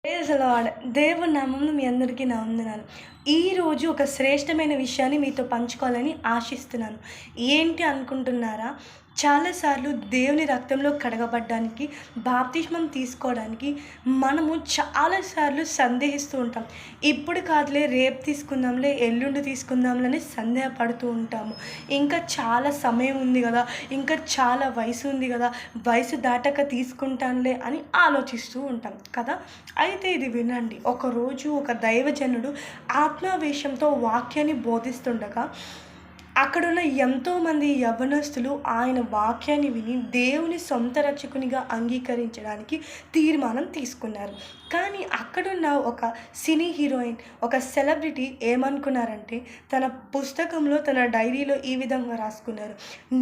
Praise lord. దేవుని నామమున మీ అందరికీ నా వందనాలు. ఈరోజు ఒక శ్రేష్టమైన విషయాన్ని మీతో పంచుకోవాలని ఆశిస్తున్నాను. ఏంటి అనుకుంటున్నారా? చాలాసార్లు దేవుని రక్తంలో కడగబడ్డానికి, బాప్తిస్మం తీసుకోవడానికి మనము చాలాసార్లు సందేహిస్తూ ఉంటాం. ఇప్పుడు కాదులే, రేపు తీసుకుందాంలే, ఎల్లుండి తీసుకుందాంలే అని సందేహపడుతూ ఉంటాము. ఇంకా చాలా సమయం ఉంది కదా, ఇంకా చాలా వయసు ఉంది కదా, వయసు దాటాక తీసుకుంటానులే అని ఆలోచిస్తూ ఉంటాం కదా. అయితే ఇది వినండి. ఒకరోజు ఒక దైవజనుడు ఆత్మావేశంతో వాక్యాన్ని బోధిస్తుండగా అక్కడున్న ఎంతోమంది యవ్వనస్తులు ఆయన వాక్యాన్ని విని దేవుని సొంత రక్షకునిగా అంగీకరించడానికి తీర్మానం తీసుకున్నారు. కానీ అక్కడున్న ఒక సినీ హీరోయిన్, ఒక సెలబ్రిటీ ఏమనుకున్నారంటే, తన పుస్తకంలో, తన డైరీలో ఈ విధంగా రాసుకున్నారు: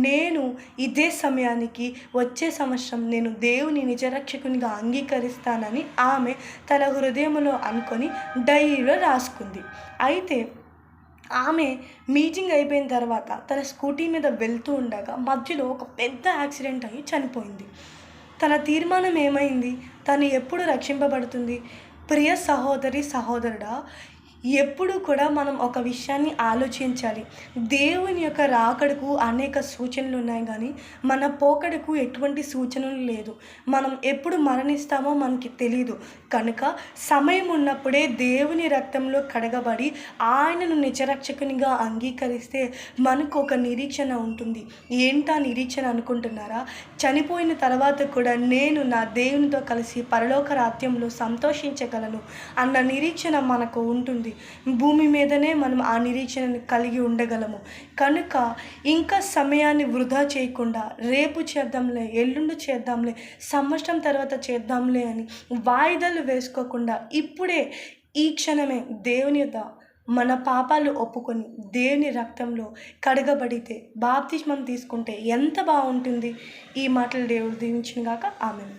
నేను ఇదే సమయానికి వచ్చే సంవత్సరం నేను దేవుని నిజరక్షకునిగా అంగీకరిస్తానని ఆమె తన హృదయంలో అనుకొని డైరీలో రాసుకుంది. అయితే ఆమె మీటింగ్ అయిపోయిన తర్వాత తన స్కూటీ మీద వెళ్తూ ఉండగా మధ్యలో ఒక పెద్ద యాక్సిడెంట్ అయ్యి చనిపోయింది. తన తీర్మానం ఏమైంది? తను ఎప్పుడు రక్షింపబడుతుంది? ప్రియ సహోదరి, సహోదరుడా, ఎప్పుడు కూడా మనం ఒక విషయాన్ని ఆలోచించాలి. దేవుని యొక్క రాకడకు అనేక సూచనలు ఉన్నాయి, కానీ మన పోకడకు ఎటువంటి సూచనలు లేదు. మనం ఎప్పుడు మరణిస్తామో మనకి తెలీదు. కనుక సమయం ఉన్నప్పుడే దేవుని రక్తంలో కడగబడి ఆయనను నిజరక్షకునిగా అంగీకరిస్తే మనకు ఒక నిరీక్షణ ఉంటుంది. ఏంటా నిరీక్షణ అనుకుంటున్నారా? చనిపోయిన తర్వాత కూడా నేను నా దేవునితో కలిసి పరలోక రాజ్యంలో సంతోషించగలను అన్న నిరీక్షణ మనకు ఉంటుంది. భూమి మీదనే మనం ఆ నిరీక్షణను కలిగి ఉండగలము. కనుక ఇంకా సమయాన్ని వృధా చేయకుండా, రేపు చేద్దాంలే, ఎల్లుండి చేద్దాంలే, సంవత్సరం తర్వాత చేద్దాంలే అని వాయిదాలు వేసుకోకుండా ఇప్పుడే, ఈ క్షణమే దేవుని యొద్ద మన పాపాలు ఒప్పుకొని దేవుని రక్తంలో కడగబడితే, బాప్తిస్మం తీసుకుంటే ఎంత బాగుంటుంది. ఈ మాటలు దేవుడు దీవించును గాక. ఆమేన్.